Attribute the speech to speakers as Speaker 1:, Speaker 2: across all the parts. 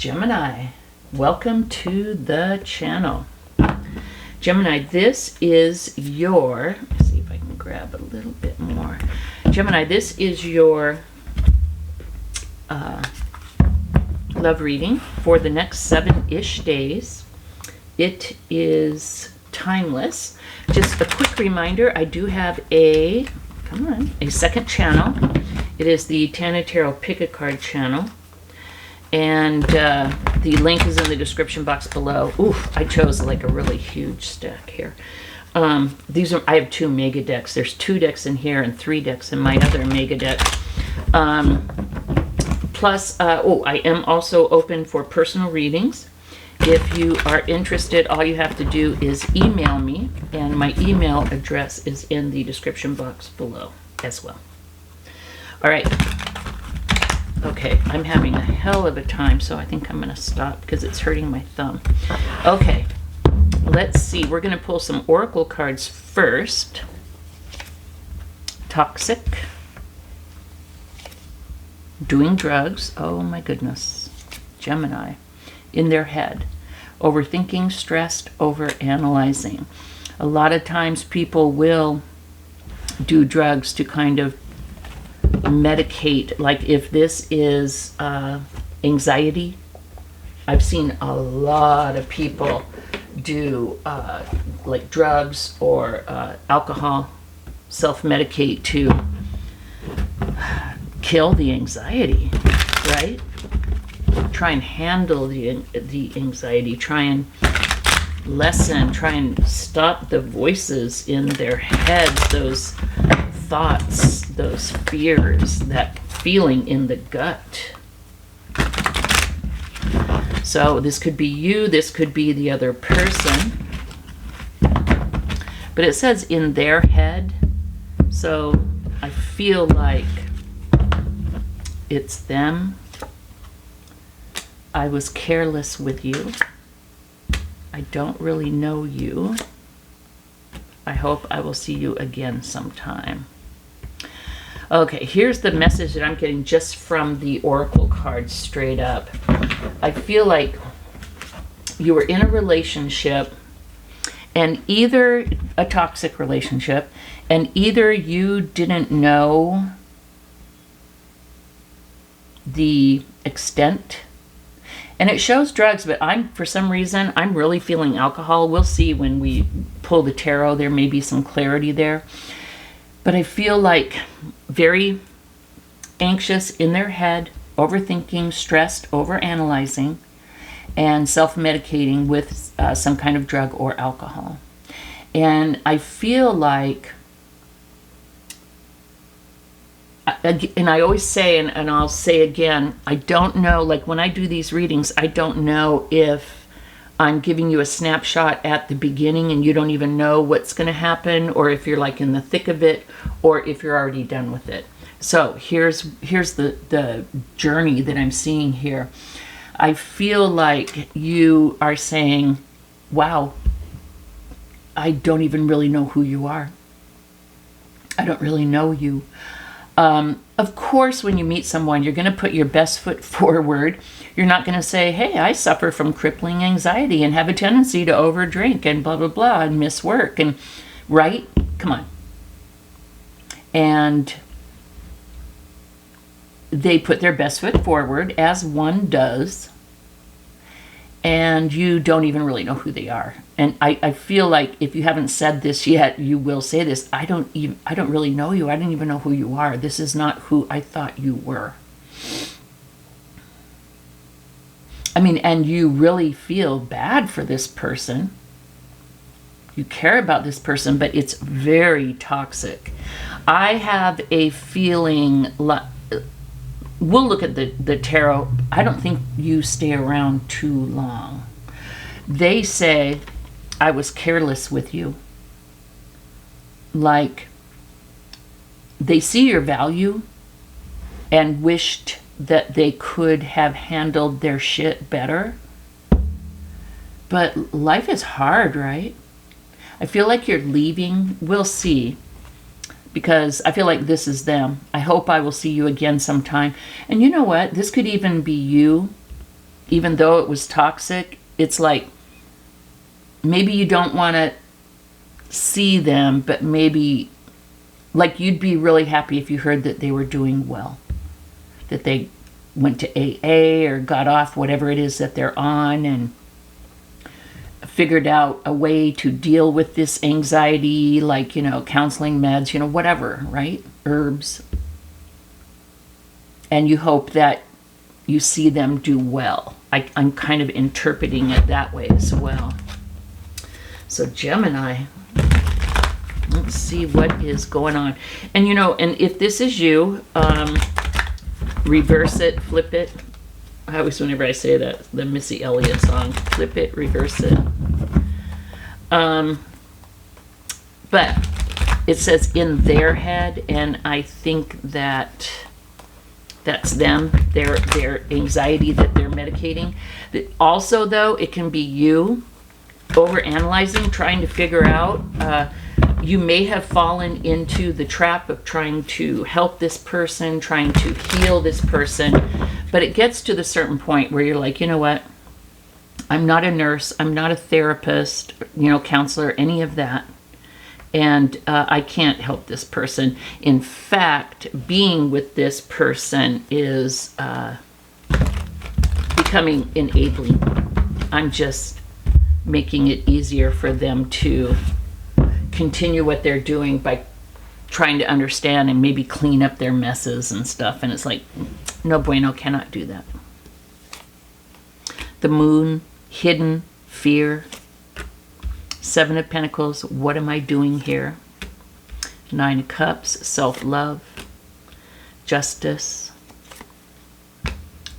Speaker 1: Gemini, welcome to the channel. Gemini, this is your, let's see if I can grab a little bit more. Gemini, this is your love reading for the next 7-ish days. It is timeless. Just a quick reminder, I do have a second channel. It is the Tana Tarot Pick a Card channel. And the link is in the description box below. Oof, I chose like a really huge stack here. I have 2 mega decks. There's 2 decks in here and 3 decks in my other mega deck. Plus, I am also open for personal readings. If you are interested, all you have to do is email me, and my email address is in the description box below as well. All right. Okay, I'm having a hell of a time, so I think I'm going to stop because it's hurting my thumb. Okay, let's see. We're going to pull some oracle cards first. Toxic. Doing drugs. Oh my goodness. Gemini. In their head. Overthinking, stressed, overanalyzing. A lot of times people will do drugs to kind of medicate. Like if this is anxiety, I've seen a lot of people do like drugs or alcohol, self-medicate to kill the anxiety, right? Try and handle the anxiety, try and lessen, try and stop the voices in their heads, those thoughts, those fears, that feeling in the gut. So this could be you, this could be the other person. But it says in their head, so I feel like it's them. I was careless with you. I don't really know you. I hope I will see you again sometime. Okay, here's the message that I'm getting just from the oracle cards straight up. I feel like you were in a relationship, and either a toxic relationship, and either you didn't know the extent. And it shows drugs, but for some reason, I'm really feeling alcohol. We'll see when we pull the tarot. There may be some clarity there. But I feel like very anxious in their head, overthinking, stressed, overanalyzing, and self-medicating with some kind of drug or alcohol. And I feel like, and I always say, and I'll say again, I don't know, like when I do these readings, I don't know if I'm giving you a snapshot at the beginning and you don't even know what's going to happen, or if you're like in the thick of it, or if you're already done with it. So here's the journey that I'm seeing here. I feel like you are saying, wow, I don't even really know who you are. I don't really know you. Of course, when you meet someone, you're going to put your best foot forward. You're not going to say, hey, I suffer from crippling anxiety and have a tendency to overdrink and blah, blah, blah, and miss work. And right? Come on. And they put their best foot forward, as one does. And you don't even really know who they are. And I feel like if you haven't said this yet, you will say this. I don't really know you. I don't even know who you are. This is not who I thought you were. I mean, and you really feel bad for this person. You care about this person, but it's very toxic. I have a feeling, we'll look at the tarot. I don't think you stay around too long. They say, I was careless with you. Like, they see your value and wished that they could have handled their shit better. But life is hard, right? I feel like you're leaving. We'll see. Because I feel like this is them. I hope I will see you again sometime. And you know what? This could even be you even though it was toxic, it's like maybe you don't want to see them, but maybe like you'd be really happy if you heard that they were doing well, that they went to AA or got off whatever it is that they're on and figured out a way to deal with this anxiety, like, counseling, meds, whatever, right? Herbs. And you hope that you see them do well. I'm kind of interpreting it that way as well. So Gemini, let's see what is going on. And and if this is you, reverse it, flip it. I always, whenever I say that, the Missy Elliott song, flip it, reverse it. But it says in their head, and I think that's them, their anxiety that they're medicating. Also, though, it can be you overanalyzing, trying to figure out. You may have fallen into the trap of trying to help this person, trying to heal this person, but it gets to the certain point where you're like, you know what? I'm not a nurse. I'm not a therapist, counselor, any of that. And I can't help this person. In fact, being with this person is becoming enabling. I'm just making it easier for them to continue what they're doing by trying to understand and maybe clean up their messes and stuff. And it's like, no bueno, cannot do that. The Moon, hidden fear. 7 of Pentacles, what am I doing here? 9 of Cups, self-love. Justice.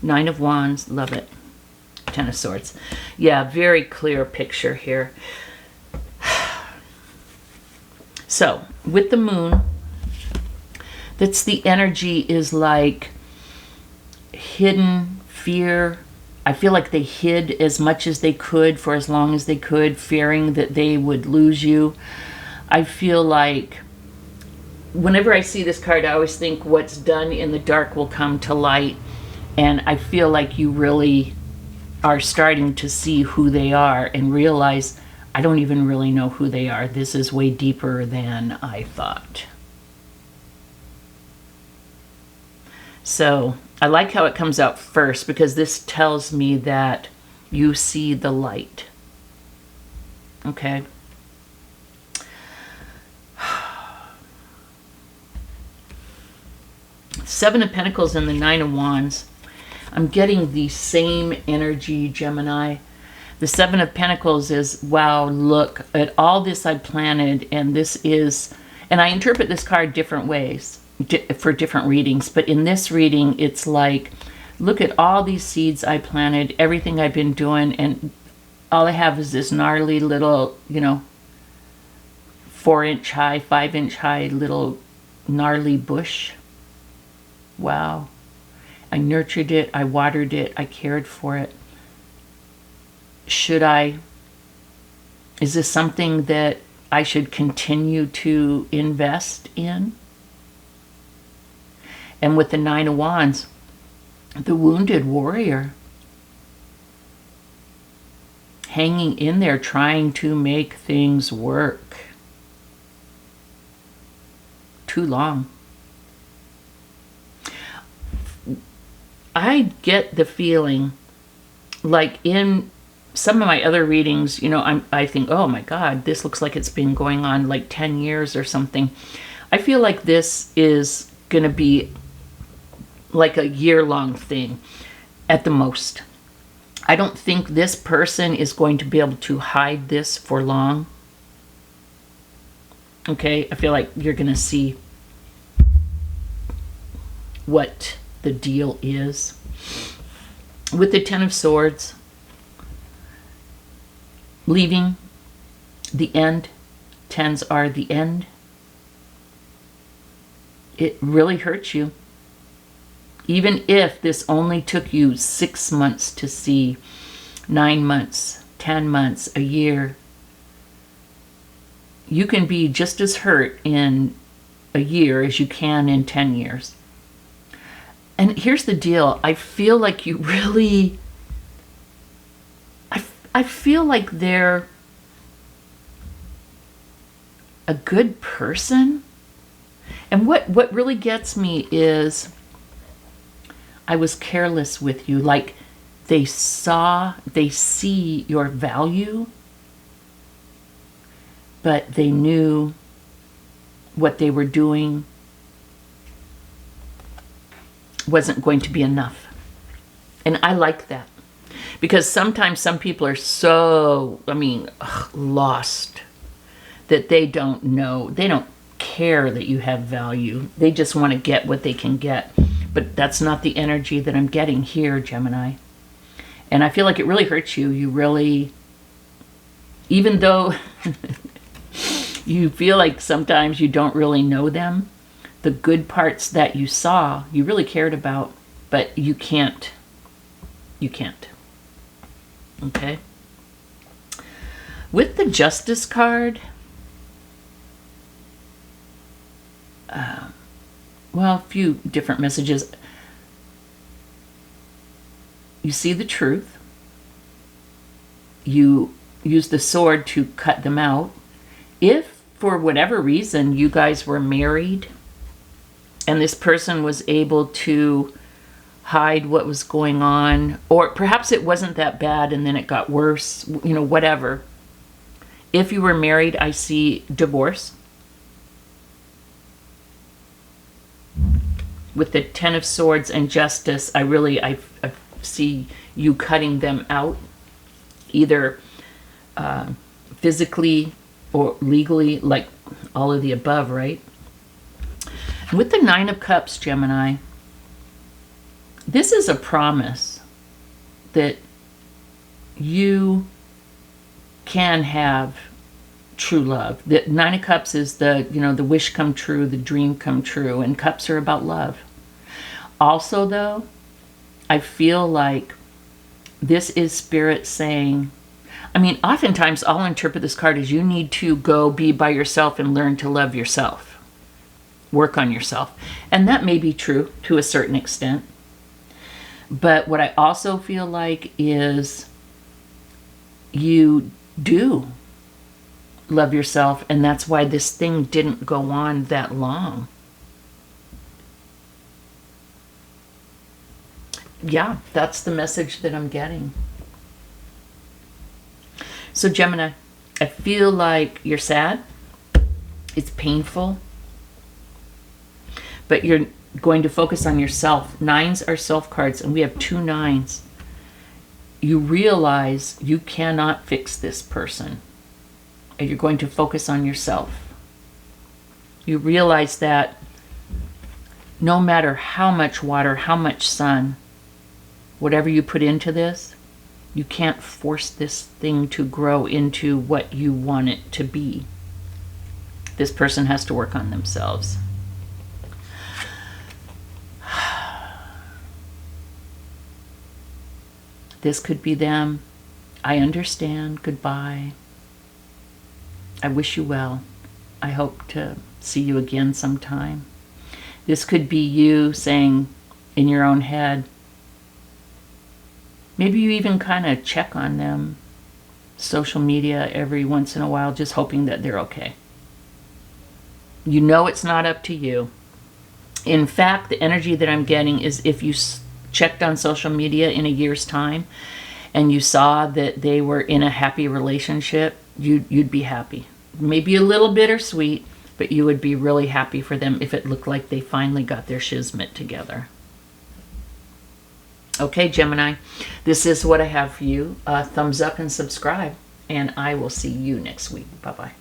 Speaker 1: 9 of Wands, love it. 10 of Swords. Yeah, very clear picture here. So, with the Moon, that's the energy is like hidden fear. I feel like they hid as much as they could for as long as they could, fearing that they would lose you. I feel like whenever I see this card, I always think what's done in the dark will come to light. And I feel like you really are starting to see who they are and realize, I don't even really know who they are. This is way deeper than I thought. So I like how it comes out first, because this tells me that you see the light. Okay. Seven of Pentacles and the 9 of Wands. I'm getting the same energy, Gemini. The 7 of Pentacles is, wow, look at all this I planted, and this is, and I interpret this card different ways for different readings, but in this reading, it's like, look at all these seeds I planted, everything I've been doing, and all I have is this gnarly little, 4-inch high, 5-inch high little gnarly bush. Wow. I nurtured it, I watered it, I cared for it. Is this something that I should continue to invest in? And with the 9 of Wands, the wounded warrior, hanging in there, trying to make things work. Too long. I get the feeling like in some of my other readings, I think, oh my God, this looks like it's been going on like 10 years or something. I feel like this is going to be like a year-long thing at the most. I don't think this person is going to be able to hide this for long. Okay, I feel like you're going to see what the deal is. With the 10 of Swords, leaving, the end. 10s are the end. It really hurts you. Even if this only took you 6 months to see, 9 months, 10 months, a year, you can be just as hurt in a year as you can in 10 years. And here's the deal. I feel like you really I feel like they're a good person. And what really gets me is I was careless with you. Like they see your value, but they knew what they were doing wasn't going to be enough. And I like that. Because sometimes some people are so, lost that they don't know, they don't care that you have value. They just want to get what they can get. But that's not the energy that I'm getting here, Gemini. And I feel like it really hurts you. You really, even though you feel like sometimes you don't really know them, the good parts that you saw, you really cared about, but you can't. You can't. Okay? With the Justice card, well, a few different messages. You see the truth. You use the sword to cut them out. If, for whatever reason, you guys were married and this person was able to hide what was going on, or perhaps it wasn't that bad and then it got worse, whatever. If you were married, I see divorce. With the Ten of Swords and Justice, I see you cutting them out, either physically or legally, like all of the above, right? With the Nine of Cups, Gemini, this is a promise that you can have true love. The Nine of Cups is the wish come true, the dream come true, and cups are about love. Also, though, I feel like this is Spirit saying, oftentimes I'll interpret this card as you need to go be by yourself and learn to love yourself. Work on yourself. And that may be true to a certain extent. But what I also feel like is you do love yourself, and that's why this thing didn't go on that long. Yeah, that's the message that I'm getting. So Gemini, I feel like you're sad. It's painful. But you're going to focus on yourself. Nines are self cards, and we have 2 nines. You realize you cannot fix this person. And you're going to focus on yourself. You realize that no matter how much water, how much sun, whatever you put into this, you can't force this thing to grow into what you want it to be. This person has to work on themselves. This could be them. I understand. Goodbye. I wish you well. I hope to see you again sometime. This could be you saying in your own head, maybe you even kind of check on them, social media every once in a while, just hoping that they're okay. You know it's not up to you. In fact, the energy that I'm getting is if you checked on social media in a year's time and you saw that they were in a happy relationship, you'd be happy. Maybe a little bittersweet, but you would be really happy for them if it looked like they finally got their shizmet together. Okay, Gemini, this is what I have for you. Thumbs up and subscribe, and I will see you next week. Bye-bye.